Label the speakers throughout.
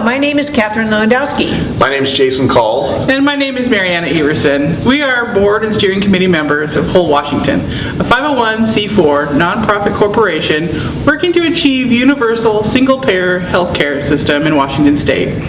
Speaker 1: Hello, my name is Catherine Lewandowski.
Speaker 2: My name is Jason Call.
Speaker 3: And my name is Mariana Everson. We are board and steering committee members of Whole Washington, a 501c4 nonprofit corporation working to achieve universal single-payer health care system in Washington State.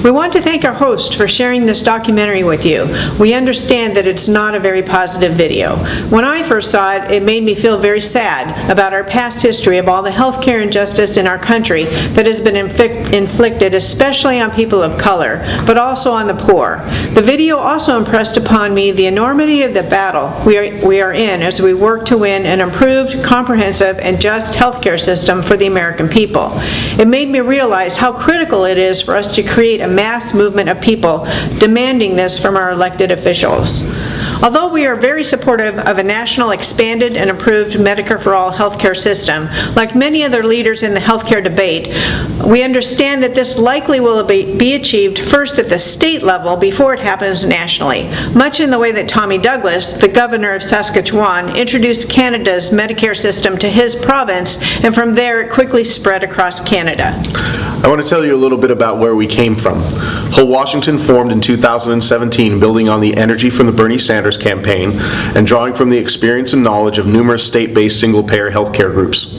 Speaker 1: We want to thank our host for sharing this documentary with you. We understand that it's not a very positive video. When I first saw it, it made me feel very sad about our past history of all the healthcare injustice in our country that has been inflicted, especially on people of color, but also on the poor. The video also impressed upon me the enormity of the battle we are in as we work to win an improved, comprehensive, and just healthcare system for the American people. It made me realize how critical it is for us to create a mass movement of people demanding this from our elected officials. Although we are very supportive of a national expanded and improved Medicare for all healthcare system, like many other leaders in the healthcare debate, we understand that this likely will be achieved first at the state level before it happens nationally, much in the way that Tommy Douglas, the governor of Saskatchewan, introduced Canada's Medicare system to his province, and from there it quickly spread across Canada.
Speaker 2: I want to tell you a little bit about where we came from. Whole Washington formed in 2017, building on the energy from the Bernie Sanders campaign and drawing from the experience and knowledge of numerous state-based single-payer healthcare groups.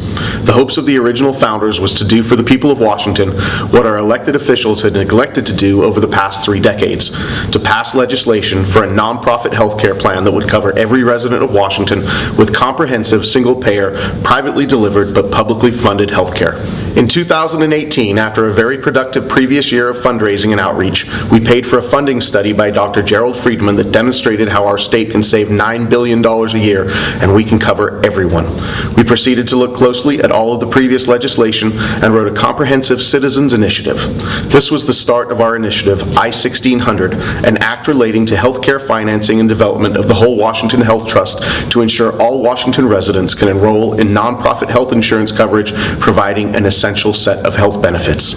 Speaker 2: The hopes of the original founders was to do for the people of Washington what our elected officials had neglected to do over the past 3 decades, to pass legislation for a nonprofit healthcare plan that would cover every resident of Washington with comprehensive, single-payer, privately delivered but publicly funded healthcare. In 2018, after a very productive previous year of fundraising and outreach, we paid for a funding study by Dr. Gerald Friedman that demonstrated how our state can save $9 billion a year and we can cover everyone. We proceeded to look closely at all of the previous legislation and wrote a comprehensive citizens initiative. This was the start of our initiative, I-1600, an act relating to healthcare financing and development of the Whole Washington Health Trust to ensure all Washington residents can enroll in nonprofit health insurance coverage, providing an essential set of health benefits.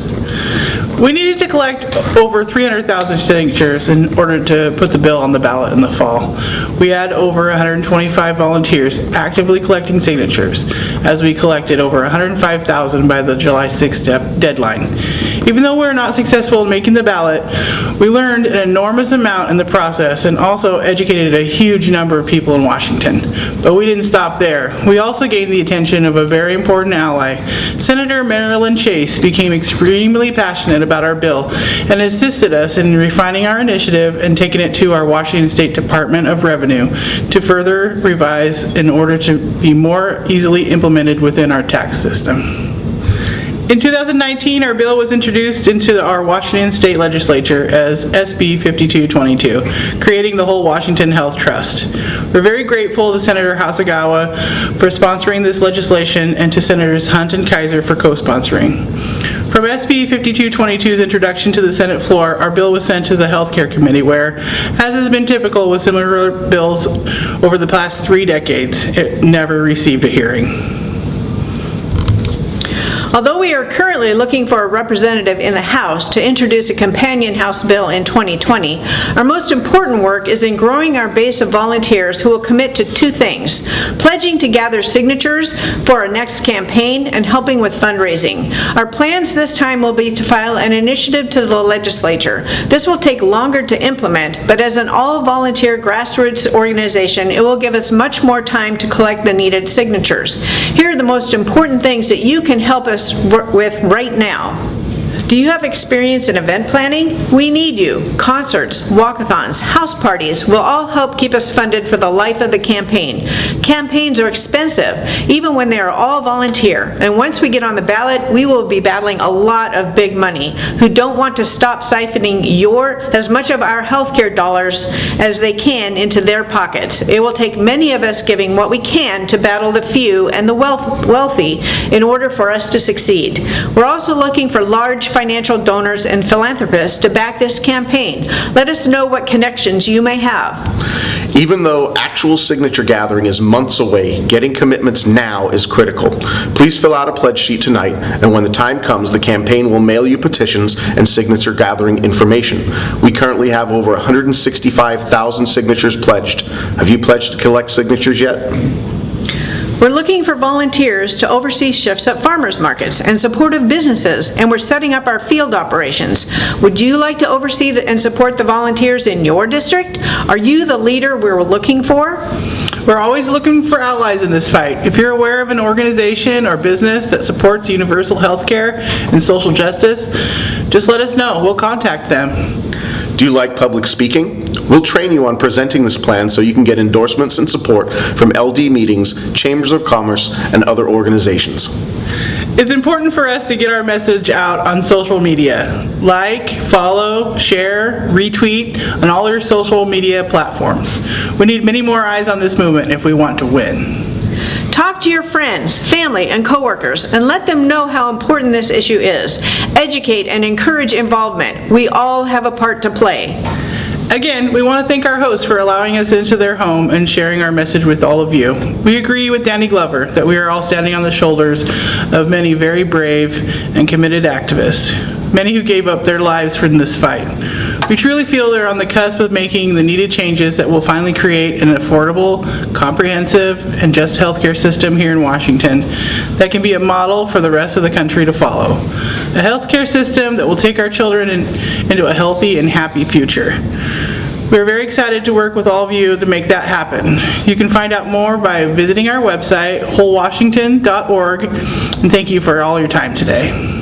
Speaker 3: We needed to collect over 300,000 signatures in order to put the bill on the ballot in the fall. We had over 125 volunteers actively collecting signatures, as we collected over 105,000 by the July 6th deadline. Even though we were not successful in making the ballot, we learned an enormous amount in the process and also educated a huge number of people in Washington. But we didn't stop there. We also gained the attention of a very important ally. Senator Marilyn Chase became extremely passionate about our bill and assisted us in refining our initiative and taking it to our Washington State Department of Revenue to further revise in order to be more easily implemented within our tax system. In 2019, our bill was introduced into our Washington State Legislature as SB 5222, creating the Whole Washington Health Trust. We're very grateful to Senator Hasagawa for sponsoring this legislation and to Senators Hunt and Kaiser for co-sponsoring. From SB 5222's introduction to the Senate floor, our bill was sent to the Healthcare Committee where, as has been typical with similar bills over the past 3 decades, it never received a hearing.
Speaker 1: Although we are currently looking for a representative in the House to introduce a companion House bill in 2020, our most important work is in growing our base of volunteers who will commit to 2 things: pledging to gather signatures for our next campaign and helping with fundraising. Our plans this time will be to file an initiative to the legislature. This will take longer to implement, but as an all-volunteer grassroots organization, it will give us much more time to collect the needed signatures. Here are the most important things that you can help us with right now. Do you have experience in event planning? We need you. Concerts, walkathons, house parties will all help keep us funded for the life of the campaign. Campaigns are expensive, even when they are all volunteer. And once we get on the ballot, we will be battling a lot of big money who don't want to stop siphoning as much of our healthcare dollars as they can into their pockets. It will take many of us giving what we can to battle the few and the wealthy in order for us to succeed. We're also looking for large financial donors and philanthropists to back this campaign. Let us know what connections you may have.
Speaker 2: Even though actual signature gathering is months away, getting commitments now is critical. Please fill out a pledge sheet tonight, and when the time comes, the campaign will mail you petitions and signature gathering information. We currently have over 165,000 signatures pledged. Have you pledged to collect signatures yet?
Speaker 1: We're looking for volunteers to oversee shifts at farmers markets and supportive businesses, and we're setting up our field operations. Would you like to oversee and support the volunteers in your district? Are you the leader we're looking for?
Speaker 3: We're always looking for allies in this fight. If you're aware of an organization or business that supports universal health care and social justice, just let us know. We'll contact them.
Speaker 2: Do you like public speaking? We'll train you on presenting this plan so you can get endorsements and support from LD meetings, chambers of commerce, and other organizations.
Speaker 3: It's important for us to get our message out on social media. Like, follow, share, retweet on all your social media platforms. We need many more eyes on this movement if we want to win.
Speaker 1: Talk to your friends, family, and coworkers, and let them know how important this issue is. Educate and encourage involvement. We all have a part to play.
Speaker 3: Again, we want to thank our hosts for allowing us into their home and sharing our message with all of you. We agree with Danny Glover that we are all standing on the shoulders of many very brave and committed activists, many who gave up their lives for this fight. We truly feel they're on the cusp of making the needed changes that will finally create an affordable, comprehensive, and just healthcare system here in Washington that can be a model for the rest of the country to follow. A healthcare system that will take our children into a healthy and happy future. We're very excited to work with all of you to make that happen. You can find out more by visiting our website, wholewashington.org, and thank you for all your time today.